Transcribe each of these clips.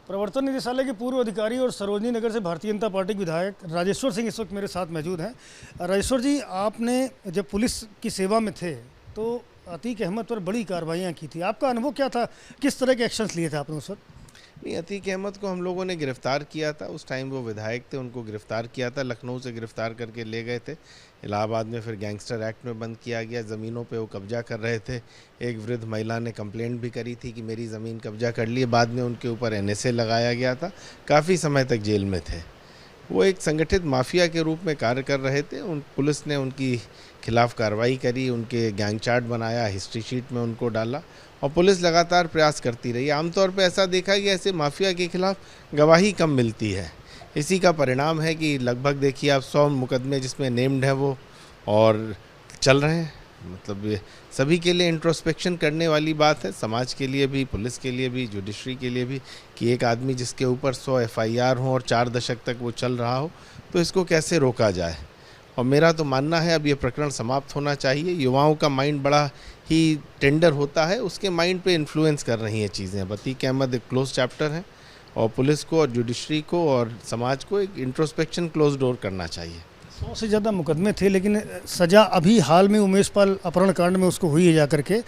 प्रवर्तन निदेशालय के पूर्व अधिकारी और सरोजनी नगर से भारतीय जनता पार्टी के विधायक राजेश्वर सिंह इस वक्त मेरे साथ मौजूद हैं। राजेश्वर जी, आपने जब पुलिस की सेवा में थे तो अतीक अहमद पर बड़ी कार्रवाइयाँ की थी, आपका अनुभव क्या था? किस तरह के एक्शंस लिए थे आपने उस वक्त? नहीं, अतीक अहमद को हम लोगों ने गिरफ़्तार किया था। उस टाइम वो विधायक थे, उनको गिरफ़्तार किया था। लखनऊ से गिरफ़्तार करके ले गए थे, इलाहाबाद में फिर गैंगस्टर एक्ट में बंद किया गया। ज़मीनों पे वो कब्जा कर रहे थे। एक वृद्ध महिला ने कंप्लेंट भी करी थी कि मेरी ज़मीन कब्जा कर ली। बाद में उनके ऊपर एनएसए लगाया गया था। काफ़ी समय तक जेल में थे। वो एक संगठित माफिया के रूप में कार्य कर रहे थे। पुलिस ने उनकी खिलाफ़ कार्रवाई करी, उनके गैंग चार्ट बनाया, हिस्ट्री शीट में उनको डाला और पुलिस लगातार प्रयास करती रही। आमतौर पे ऐसा देखा कि ऐसे माफिया के खिलाफ़ गवाही कम मिलती है। इसी का परिणाम है कि लगभग देखिए आप 100 मुकदमे जिसमें नेम्ड हैं वो और चल रहे हैं। मतलब ये सभी के लिए इंट्रोस्पेक्शन करने वाली बात है, समाज के लिए भी, पुलिस के लिए भी, जुडिशरी के लिए भी, कि एक आदमी जिसके ऊपर 100 एफआईआर हों और 4 दशक तक वो चल रहा हो तो इसको कैसे रोका जाए। और मेरा तो मानना है अब ये प्रकरण समाप्त होना चाहिए। युवाओं का माइंड बड़ा ही टेंडर होता है, उसके माइंड पे इन्फ्लुएंस कर रही हैं चीज़ें। अतीक अहमद एक क्लोज चैप्टर है और पुलिस को और जुडिशरी को और समाज को एक इंट्रोस्पेक्शन क्लोज डोर करना चाहिए। 100 से ज़्यादा मुकदमे थे, लेकिन सज़ा अभी हाल में उमेश पाल अपहरण कांड में उसको हुई है जा करके,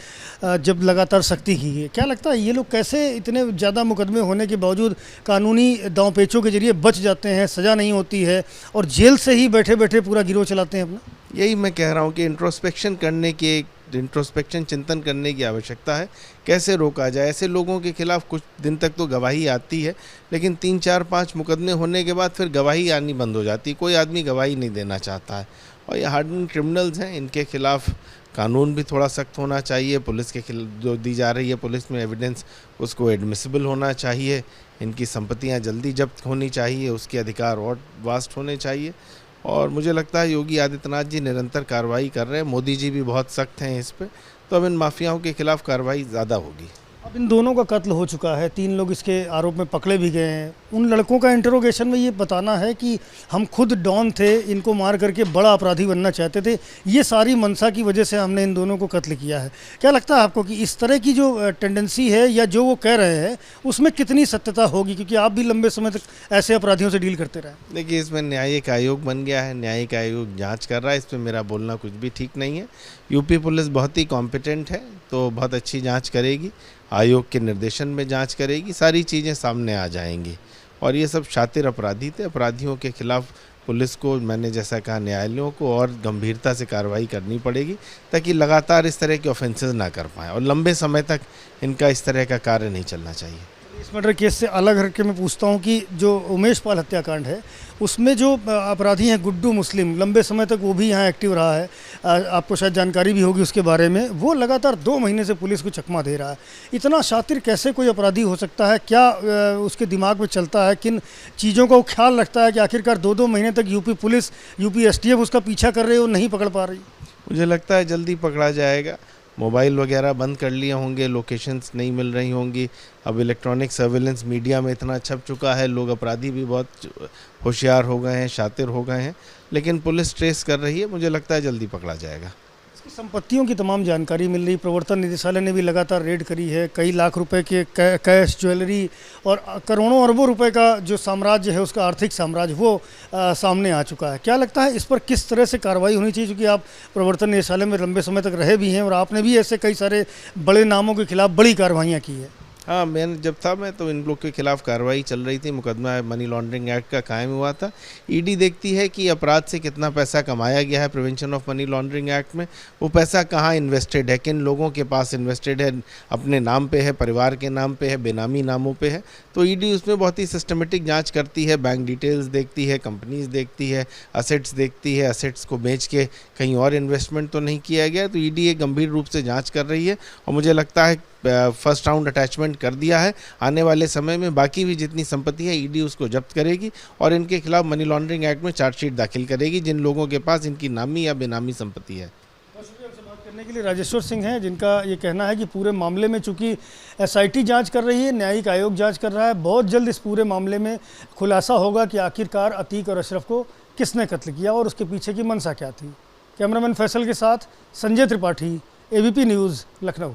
जब लगातार सख्ती की गई। क्या लगता है ये लोग कैसे इतने ज़्यादा मुकदमे होने के बावजूद कानूनी दांव पेचों के जरिए बच जाते हैं, सज़ा नहीं होती है और जेल से ही बैठे बैठे पूरा गिरोह चलाते हैं अपना? यही मैं कह रहा हूँ कि इंट्रोस्पेक्शन चिंतन करने की आवश्यकता है। कैसे रोका जाए? ऐसे लोगों के खिलाफ कुछ दिन तक तो गवाही आती है, लेकिन 3, 4, 5 मुकदमे होने के बाद फिर गवाही आनी बंद हो जाती है। कोई आदमी गवाही नहीं देना चाहता है और ये हार्डन क्रिमिनल्स हैं, इनके खिलाफ कानून भी थोड़ा सख्त होना चाहिए। पुलिस के खिलाफ जो दी जा रही है पुलिस में एविडेंस, उसको एडमिसिबल होना चाहिए। इनकी संपत्तियाँ जल्दी जब्त होनी चाहिए, उसके अधिकार और वास्ट होने चाहिए। और मुझे लगता है योगी आदित्यनाथ जी निरंतर कार्रवाई कर रहे हैं, मोदी जी भी बहुत सख्त हैं इस पे, तो अब इन माफियाओं के खिलाफ कार्रवाई ज़्यादा होगी। अब इन दोनों का कत्ल हो चुका है, 3 लोग इसके आरोप में पकड़े भी गए हैं। उन लड़कों का इंटरोगेशन में ये बताना है कि हम खुद डॉन थे, इनको मार करके बड़ा अपराधी बनना चाहते थे, ये सारी मंशा की वजह से हमने इन दोनों को कत्ल किया है। क्या लगता है आपको कि इस तरह की जो टेंडेंसी है या जो वो कह रहे हैं उसमें कितनी सत्यता होगी, क्योंकि आप भी लंबे समय तक ऐसे अपराधियों से डील करते रहे? देखिए, इसमें न्यायिक आयोग बन गया है, न्यायिक आयोग जाँच कर रहा है, इस पर मेरा बोलना कुछ भी ठीक नहीं है। यूपी पुलिस बहुत ही कॉम्पिटेंट है, तो बहुत अच्छी जाँच करेगी, आयोग के निर्देशन में जांच करेगी, सारी चीज़ें सामने आ जाएंगी। और ये सब शातिर अपराधी थे। अपराधियों के खिलाफ पुलिस को, मैंने जैसा कहा, न्यायालयों को और गंभीरता से कार्रवाई करनी पड़ेगी ताकि लगातार इस तरह के ऑफेंसेस ना कर पाएँ और लंबे समय तक इनका इस तरह का कार्य नहीं चलना चाहिए। इस मर्डर केस से अलग हटके मैं पूछता हूँ कि जो उमेश पाल हत्याकांड है उसमें जो अपराधी हैं गुड्डू मुस्लिम, लंबे समय तक वो भी यहाँ एक्टिव रहा है, आपको शायद जानकारी भी होगी उसके बारे में। वो लगातार 2 महीने से पुलिस को चकमा दे रहा है। इतना शातिर कैसे कोई अपराधी हो सकता है? क्या उसके दिमाग में चलता है? किन चीज़ों का वो ख्याल रखता है कि आखिरकार 2-2 महीने तक यूपी पुलिस, यूपी एसटीएफ उसका पीछा कर रही है और नहीं पकड़ पा रही? मुझे लगता है जल्दी पकड़ा जाएगा। मोबाइल वगैरह बंद कर लिए होंगे, लोकेशंस नहीं मिल रही होंगी। अब इलेक्ट्रॉनिक सर्विलेंस मीडिया में इतना छप चुका है, लोग, अपराधी भी बहुत होशियार हो गए हैं, शातिर हो गए हैं, लेकिन पुलिस ट्रेस कर रही है। मुझे लगता है जल्दी पकड़ा जाएगा। इसकी संपत्तियों की तमाम जानकारी मिल रही। प्रवर्तन निदेशालय ने भी लगातार रेड करी है। कई लाख रुपए के कैश, ज्वेलरी और करोड़ों अरबों रुपए का जो साम्राज्य है, उसका आर्थिक साम्राज्य, वो सामने आ चुका है। क्या लगता है इस पर किस तरह से कार्रवाई होनी चाहिए? क्योंकि आप प्रवर्तन निदेशालय में लंबे समय तक रहे भी हैं और आपने भी ऐसे कई सारे बड़े नामों के खिलाफ बड़ी कार्रवाइयाँ की है। हाँ, मैंने जब था मैं तो इन लोग के खिलाफ कार्रवाई चल रही थी, मुकदमा मनी लॉन्ड्रिंग एक्ट का कायम हुआ था। ईडी देखती है कि अपराध से कितना पैसा कमाया गया है prevention of money laundering act में, वो पैसा कहाँ इन्वेस्टेड है, किन लोगों के पास इन्वेस्टेड है, अपने नाम पे है, परिवार के नाम पे है, बेनामी नामों पे है। तो ईडी उसमें बहुत ही सिस्टमेटिक जाँच करती है, बैंक डिटेल्स देखती है, कंपनीज देखती है, असेट्स देखती है, असेट्स को बेच के कहीं और इन्वेस्टमेंट तो नहीं किया गया। तो ईडी एक गंभीर रूप से जाँच कर रही है और मुझे लगता है फर्स्ट राउंड अटैचमेंट कर दिया है। आने वाले समय में बाकी भी जितनी संपत्ति है ईडी उसको जब्त करेगी और इनके खिलाफ मनी लॉन्ड्रिंग एक्ट में चार्जशीट दाखिल करेगी जिन लोगों के पास इनकी नामी या बेनामी संपत्ति है। बात करने के लिए राजेश्वर सिंह हैं, जिनका ये कहना है कि पूरे मामले में चूंकि एसआईटी जांच कर रही है, न्यायिक आयोग जांच कर रहा है, बहुत जल्द इस पूरे मामले में खुलासा होगा कि आखिरकार अतीक और अशरफ को किसने कत्ल किया और उसके पीछे की मंशा क्या थी। कैमरामैन फैसल के साथ संजय त्रिपाठी, एबीपी न्यूज़, लखनऊ।